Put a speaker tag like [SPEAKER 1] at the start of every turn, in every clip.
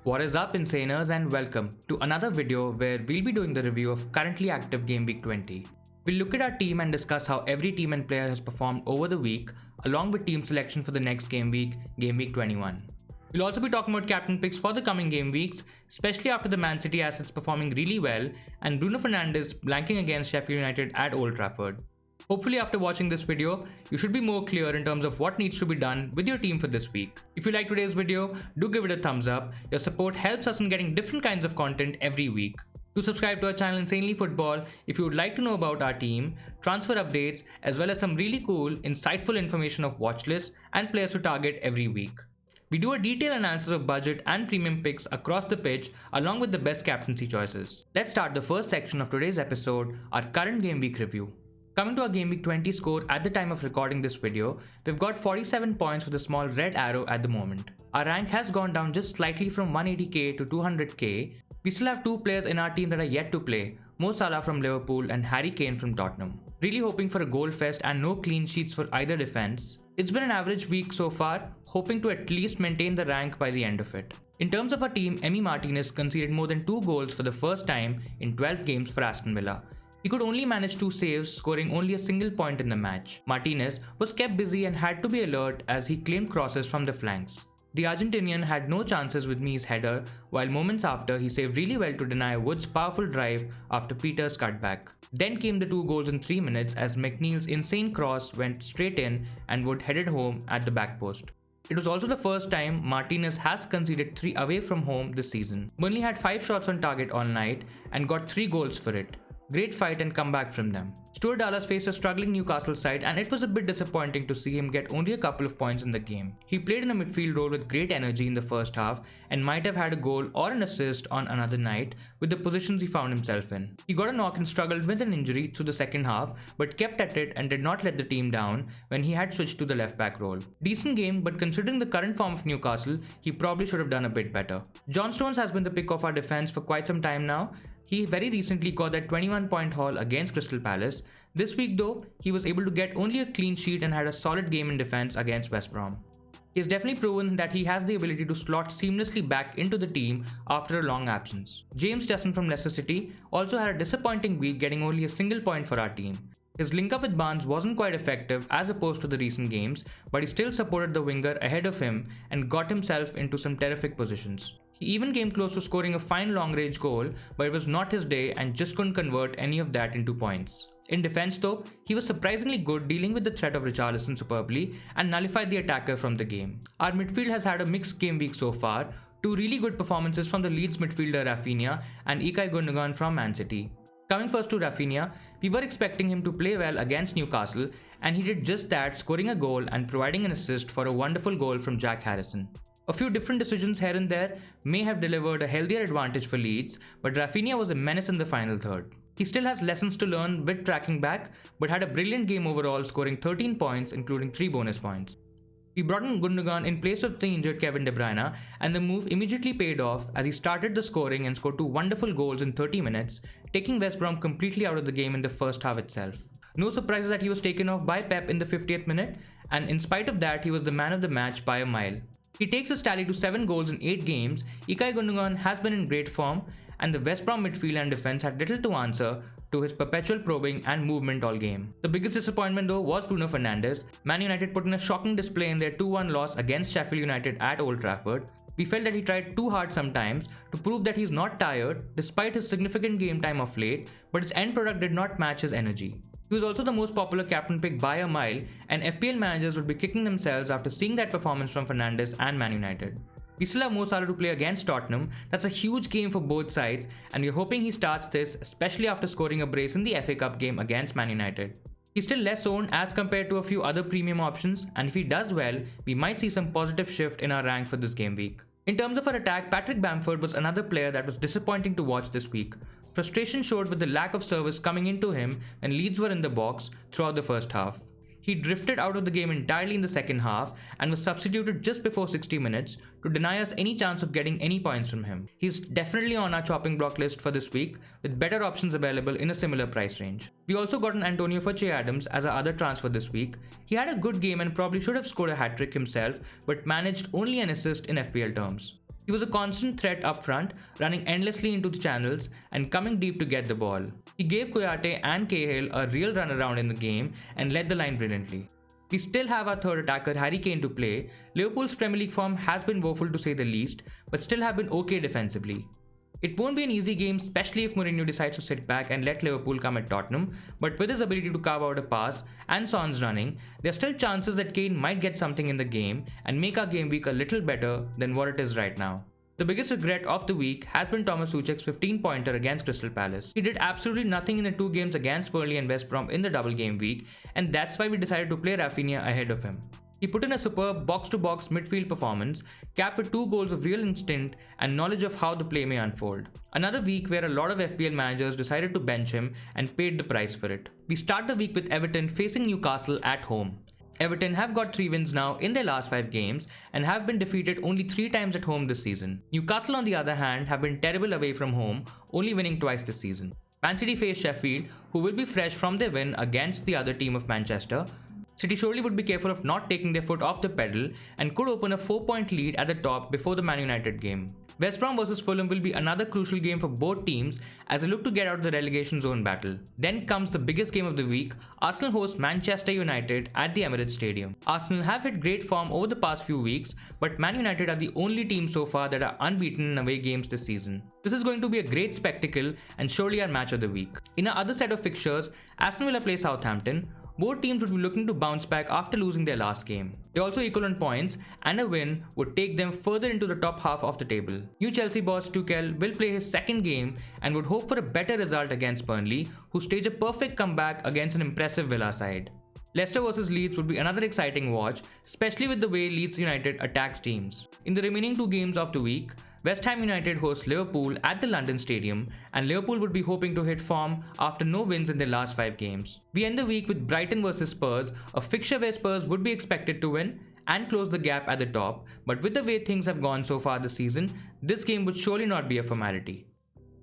[SPEAKER 1] What is up, Insaners, and welcome to another video where we'll be doing the review of currently active Game Week 20. We'll look at our team and discuss how every team and player has performed over the week, along with team selection for the next Game Week 21. We'll also be talking about captain picks for the coming game weeks, especially after the Man City assets performing really well and Bruno Fernandes blanking against Sheffield United at Old Trafford. Hopefully after watching this video, you should be more clear in terms of what needs to be done with your team for this week. If you like today's video, do give it a thumbs up. Your support helps us in getting different kinds of content every week. Do subscribe to our channel Insanely Football if you would like to know about our team, transfer updates, as well as some really cool, insightful information of watch lists and players to target every week. We do a detailed analysis of budget and premium picks across the pitch along with the best captaincy choices. Let's start the first section of today's episode, our current game week review. Coming to our Game Week 20 score at the time of recording this video, we've got 47 points with a small red arrow at the moment. Our rank has gone down just slightly from 180k to 200k. We still have two players in our team that are yet to play, Mo Salah from Liverpool and Harry Kane from Tottenham. Really hoping for a goal fest and no clean sheets for either defense. It's been an average week so far, hoping to at least maintain the rank by the end of it. In terms of our team, Emi Martinez conceded more than 2 goals for the first time in 12 games for Aston Villa. He could only manage 2 saves, scoring only a single point in the match. Martinez was kept busy and had to be alert as he claimed crosses from the flanks. The Argentinian had no chances with Me's header, while moments after he saved really well to deny Wood's powerful drive after Peter's cutback. Then came the 2 goals in 3 minutes as McNeil's insane cross went straight in and Wood headed home at the back post. It was also the first time Martinez has conceded 3 away from home this season. Burnley had 5 shots on target all night and got 3 goals for it. Great fight and comeback from them. Stuart Dallas faced a struggling Newcastle side and it was a bit disappointing to see him get only a couple of points in the game. He played in a midfield role with great energy in the first half and might have had a goal or an assist on another night with the positions he found himself in. He got a knock and struggled with an injury through the second half but kept at it and did not let the team down when he had switched to the left back role. Decent game, but considering the current form of Newcastle, he probably should have done a bit better. John Stones has been the pick of our defense for quite some time now. He very recently got that 21-point haul against Crystal Palace. This week though, he was able to get only a clean sheet and had a solid game in defense against West Brom. He has definitely proven that he has the ability to slot seamlessly back into the team after a long absence. James Justin from Leicester City also had a disappointing week, getting only a single point for our team. His link-up with Barnes wasn't quite effective as opposed to the recent games, but he still supported the winger ahead of him and got himself into some terrific positions. He even came close to scoring a fine long-range goal, but it was not his day and just couldn't convert any of that into points. In defense though, he was surprisingly good, dealing with the threat of Richarlison superbly and nullified the attacker from the game. Our midfield has had a mixed game week so far, 2 really good performances from the Leeds midfielder Rafinha and Ilkay Gundogan from Man City. Coming first to Rafinha, we were expecting him to play well against Newcastle and he did just that, scoring a goal and providing an assist for a wonderful goal from Jack Harrison. A few different decisions here and there may have delivered a healthier advantage for Leeds, but Rafinha was a menace in the final third. He still has lessons to learn with tracking back, but had a brilliant game overall, scoring 13 points including 3 bonus points. We brought in Gundogan in place of the injured Kevin De Bruyne, and the move immediately paid off as he started the scoring and scored 2 wonderful goals in 30 minutes, taking West Brom completely out of the game in the first half itself. No surprise that he was taken off by Pep in the 50th minute, and in spite of that he was the man of the match by a mile. He takes his tally to 7 goals in 8 games. Ilkay Gundogan has been in great form, and the West Brom midfield and defense had little to answer to his perpetual probing and movement all game. The biggest disappointment though was Bruno Fernandes. Man United put in a shocking display in their 2-1 loss against Sheffield United at Old Trafford. We felt that he tried too hard sometimes to prove that he's not tired despite his significant game time of late, but his end product did not match his energy. He was also the most popular captain pick by a mile, and FPL managers would be kicking themselves after seeing that performance from Fernandes and Man United. We still have Mo Salah to play against Tottenham. That's a huge game for both sides, and we're hoping he starts this, especially after scoring a brace in the FA Cup game against Man United. He's still less owned as compared to a few other premium options, and if he does well, we might see some positive shift in our rank for this game week. In terms of our attack, Patrick Bamford was another player that was disappointing to watch this week. Frustration showed with the lack of service coming into him when Leeds were in the box throughout the first half. He drifted out of the game entirely in the second half and was substituted just before 60 minutes to deny us any chance of getting any points from him. He's definitely on our chopping block list for this week, with better options available in a similar price range. We also got an Antonio for Che Adams as our other transfer this week. He had a good game and probably should have scored a hat-trick himself, but managed only an assist in FPL terms. He was a constant threat up front, running endlessly into the channels and coming deep to get the ball. He gave Kouyaté and Cahill a real runaround in the game and led the line brilliantly. We still have our third attacker Harry Kane to play. Liverpool's Premier League form has been woeful to say the least, but still have been okay defensively. It won't be an easy game, especially if Mourinho decides to sit back and let Liverpool come at Tottenham, but with his ability to carve out a pass and Son's running, there are still chances that Kane might get something in the game and make our game week a little better than what it is right now. The biggest regret of the week has been Thomas Soucek's 15-pointer against Crystal Palace. He did absolutely nothing in the two games against Burnley and West Brom in the double game week, and that's why we decided to play Rafinha ahead of him. He put in a superb box-to-box midfield performance, capped with 2 goals of real instinct and knowledge of how the play may unfold. Another week where a lot of FPL managers decided to bench him and paid the price for it. We start the week with Everton facing Newcastle at home. Everton have got 3 wins now in their last 5 games and have been defeated only 3 times at home this season. Newcastle on the other hand have been terrible away from home, only winning twice this season. Man City face Sheffield, who will be fresh from their win against the other team of Manchester. City surely would be careful of not taking their foot off the pedal and could open a 4-point lead at the top before the Man United game. West Brom vs Fulham will be another crucial game for both teams as they look to get out of the relegation zone battle. Then comes the biggest game of the week. Arsenal host Manchester United at the Emirates Stadium. Arsenal have hit great form over the past few weeks, but Man United are the only team so far that are unbeaten in away games this season. This is going to be a great spectacle and surely our match of the week. In our other set of fixtures, Aston Villa play Southampton. Both teams would be looking to bounce back after losing their last game. They're also equal on points, and a win would take them further into the top half of the table. New Chelsea boss Tuchel will play his second game and would hope for a better result against Burnley, who stage a perfect comeback against an impressive Villa side. Leicester vs Leeds would be another exciting watch, especially with the way Leeds United attacks teams. In the remaining 2 games of the week, West Ham United host Liverpool at the London Stadium, and Liverpool would be hoping to hit form after no wins in their last 5 games. We end the week with Brighton vs Spurs, a fixture where Spurs would be expected to win and close the gap at the top, but with the way things have gone so far this season, this game would surely not be a formality.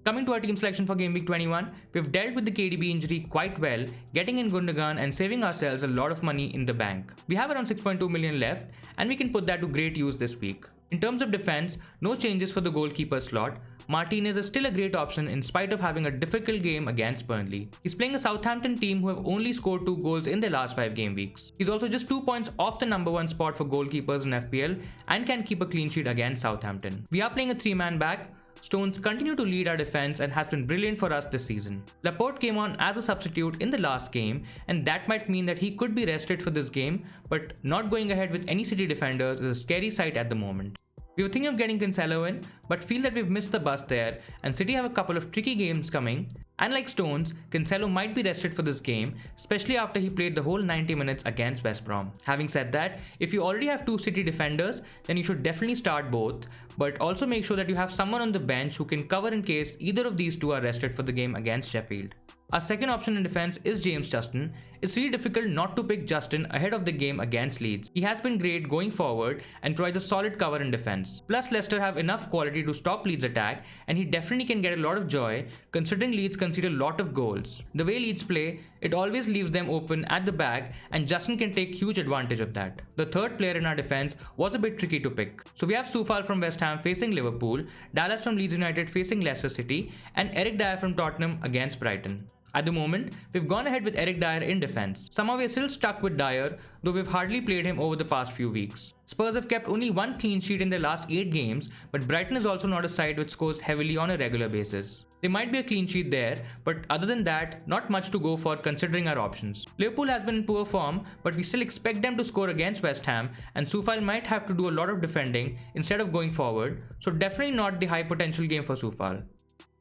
[SPEAKER 1] Coming to our team selection for Game Week 21, we've dealt with the KDB injury quite well, getting in Gundogan and saving ourselves a lot of money in the bank. We have around 6.2 million left, and we can put that to great use this week. In terms of defense, no changes for the goalkeeper slot. Martinez is still a great option in spite of having a difficult game against Burnley. He's playing a Southampton team who have only scored 2 goals in their last 5 game weeks. He's also just 2 points off the number 1 spot for goalkeepers in FPL and can keep a clean sheet against Southampton. We are playing a 3-man back. Stones continue to lead our defense and has been brilliant for us this season. Laporte came on as a substitute in the last game, and that might mean that he could be rested for this game, but not going ahead with any City defenders is a scary sight at the moment. We were thinking of getting Cancelo in, but feel that we've missed the bus there, and City have a couple of tricky games coming. And like Stones, Cancelo might be rested for this game, especially after he played the whole 90 minutes against West Brom. Having said that, if you already have 2 City defenders, then you should definitely start both, but also make sure that you have someone on the bench who can cover in case either of these 2 are rested for the game against Sheffield. Our second option in defense is James Justin. It's really difficult not to pick Justin ahead of the game against Leeds. He has been great going forward and provides a solid cover in defense. Plus Leicester have enough quality to stop Leeds' attack, and he definitely can get a lot of joy considering Leeds concede a lot of goals. The way Leeds play, it always leaves them open at the back, and Justin can take huge advantage of that. The third player in our defense was a bit tricky to pick. So we have Soufal from West Ham facing Liverpool, Dallas from Leeds United facing Leicester City, and Eric Dyer from Tottenham against Brighton. At the moment, we've gone ahead with Eric Dyer in defense. Somehow we're still stuck with Dyer, though we've hardly played him over the past few weeks. Spurs have kept only 1 clean sheet in their last 8 games, but Brighton is also not a side which scores heavily on a regular basis. There might be a clean sheet there, but other than that, not much to go for considering our options. Liverpool has been in poor form, but we still expect them to score against West Ham, and Soufal might have to do a lot of defending instead of going forward, so definitely not the high potential game for Soufal.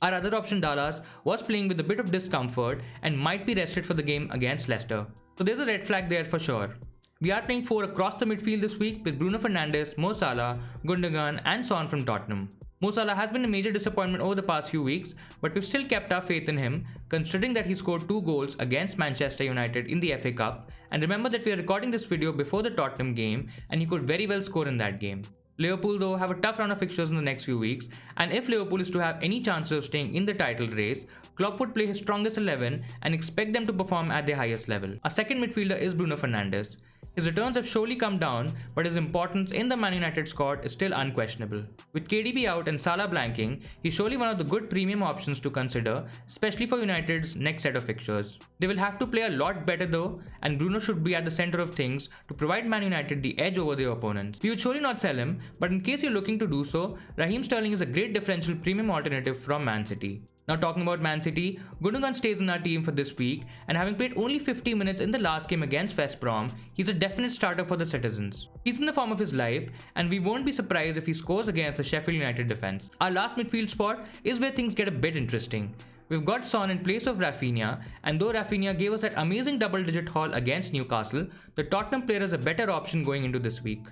[SPEAKER 1] Our other option, Dallas, was playing with a bit of discomfort and might be rested for the game against Leicester. So there's a red flag there for sure. We are playing 4 across the midfield this week with Bruno Fernandes, Mo Salah, Gundogan and Son from Tottenham. Mo Salah has been a major disappointment over the past few weeks, but we've still kept our faith in him, considering that he scored 2 goals against Manchester United in the FA Cup, and remember that we are recording this video before the Tottenham game, and he could very well score in that game. Liverpool though have a tough round of fixtures in the next few weeks, and if Liverpool is to have any chances of staying in the title race, Klopp would play his strongest 11 and expect them to perform at their highest level. Our second midfielder is Bruno Fernandes. His returns have surely come down, but his importance in the Man United squad is still unquestionable. With KDB out and Salah blanking, he's surely one of the good premium options to consider, especially for United's next set of fixtures. They will have to play a lot better though, and Bruno should be at the centre of things to provide Man United the edge over their opponents. We would surely not sell him, but in case you're looking to do so, Raheem Sterling is a great differential premium alternative from Man City. Now talking about Man City, Gundogan stays in our team for this week, and having played only 50 minutes in the last game against West Brom, he's a definite starter for the citizens. He's in the form of his life, and we won't be surprised if he scores against the Sheffield United defense. Our last midfield spot is where things get a bit interesting. We've got Son in place of Rafinha, and though Rafinha gave us that amazing double-digit haul against Newcastle, the Tottenham player is a better option going into this week.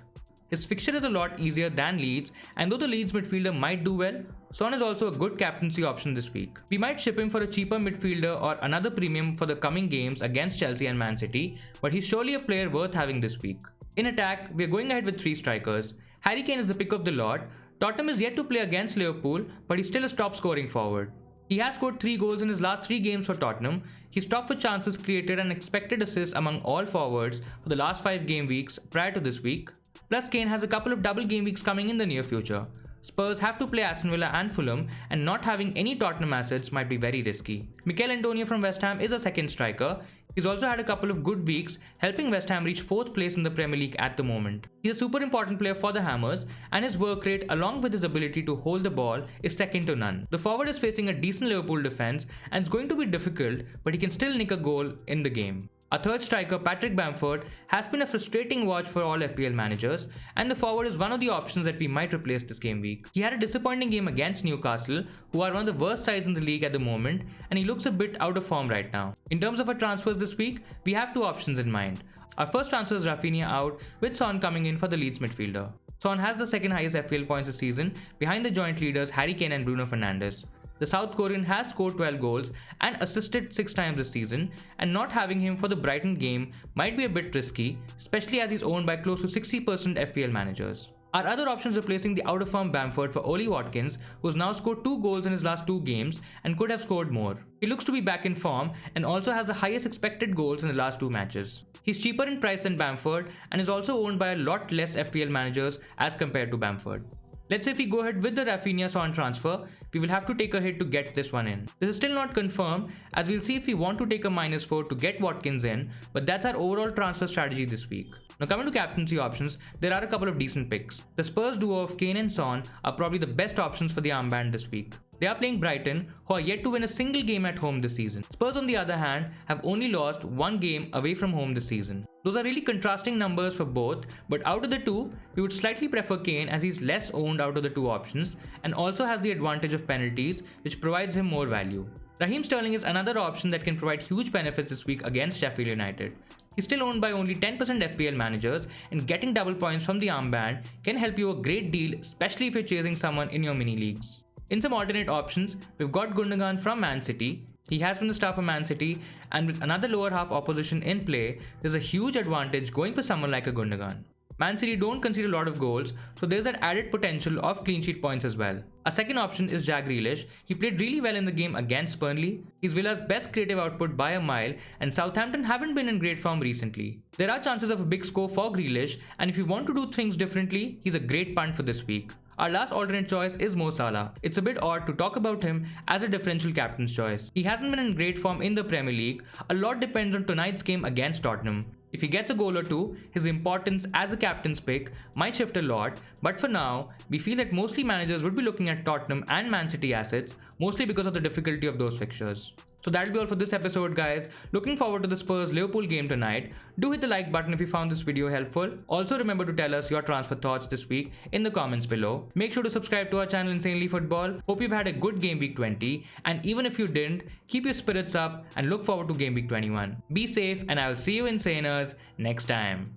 [SPEAKER 1] His fixture is a lot easier than Leeds, and though the Leeds midfielder might do well, Son is also a good captaincy option this week. We might ship him for a cheaper midfielder or another premium for the coming games against Chelsea and Man City, but he's surely a player worth having this week. In attack, we are going ahead with 3 strikers. Harry Kane is the pick of the lot. Tottenham is yet to play against Liverpool, but he's still a top scoring forward. He has scored 3 goals in his last 3 games for Tottenham. He's top for chances created and expected assists among all forwards for the last 5 game weeks prior to this week. Plus, Kane has a couple of double game weeks coming in the near future. Spurs have to play Aston Villa and Fulham, and not having any Tottenham assets might be very risky. Mikel Antonio from West Ham is a second striker. He's also had a couple of good weeks, helping West Ham reach 4th place in the Premier League at the moment. He's a super important player for the Hammers, and his work rate along with his ability to hold the ball is second to none. The forward is facing a decent Liverpool defense, and it's going to be difficult, but he can still nick a goal in the game. Our third striker, Patrick Bamford, has been a frustrating watch for all FPL managers, and the forward is one of the options that we might replace this game week. He had a disappointing game against Newcastle, who are one of the worst sides in the league at the moment, and he looks a bit out of form right now. In terms of our transfers this week, we have 2 options in mind. Our first transfer is Rafinha out, with Son coming in for the Leeds midfielder. Son has the second highest FPL points this season, behind the joint leaders Harry Kane and Bruno Fernandes. The South Korean has scored 12 goals and assisted 6 times this season, and not having him for the Brighton game might be a bit risky, especially as he's owned by close to 60% FPL managers. Our other option is replacing the out-of-form Bamford for Oli Watkins, who's now scored 2 goals in his last 2 games and could have scored more. He looks to be back in form and also has the highest expected goals in the last 2 matches. He's cheaper in price than Bamford and is also owned by a lot less FPL managers as compared to Bamford. Let's say if we go ahead with the Rafinha Son transfer, we will have to take a hit to get this one in. This is still not confirmed, as we'll see if we want to take a -4 to get Watkins in, but that's our overall transfer strategy this week. Now coming to captaincy options, there are a couple of decent picks. The Spurs duo of Kane and Son are probably the best options for the armband this week. They are playing Brighton, who are yet to win a single game at home this season. Spurs on the other hand have only lost 1 game away from home this season. Those are really contrasting numbers for both, but out of the 2, we would slightly prefer Kane as he's less owned out of the 2 options and also has the advantage of penalties, which provides him more value. Raheem Sterling is another option that can provide huge benefits this week against Sheffield United. He's still owned by only 10% FPL managers, and getting double points from the armband can help you a great deal, especially if you're chasing someone in your mini leagues. In some alternate options, we've got Gundogan from Man City. He has been the star for Man City, and with another lower half opposition in play, there's a huge advantage going for someone like a Gundogan. Man City don't concede a lot of goals, so there's that added potential of clean sheet points as well. A second option is Jack Grealish. He played really well in the game against Burnley. He's Villa's best creative output by a mile, and Southampton haven't been in great form recently. There are chances of a big score for Grealish, and if you want to do things differently, he's a great punt for this week. Our last alternate choice is Mo Salah. It's a bit odd to talk about him as a differential captain's choice. He hasn't been in great form in the Premier League. A lot depends on tonight's game against Tottenham. If he gets a goal or 2, his importance as a captain's pick might shift a lot, but for now, we feel that mostly managers would be looking at Tottenham and Man City assets, mostly because of the difficulty of those fixtures. So that'll be all for this episode, guys. Looking forward to the Spurs Liverpool game tonight. Do hit the like button if you found this video helpful. Also remember to tell us your transfer thoughts this week in the comments below. Make sure to subscribe to our channel Insanely Football. Hope you've had a good game week 20, and even if you didn't, keep your spirits up and look forward to game week 21. Be safe, and I'll see you Insaners next time.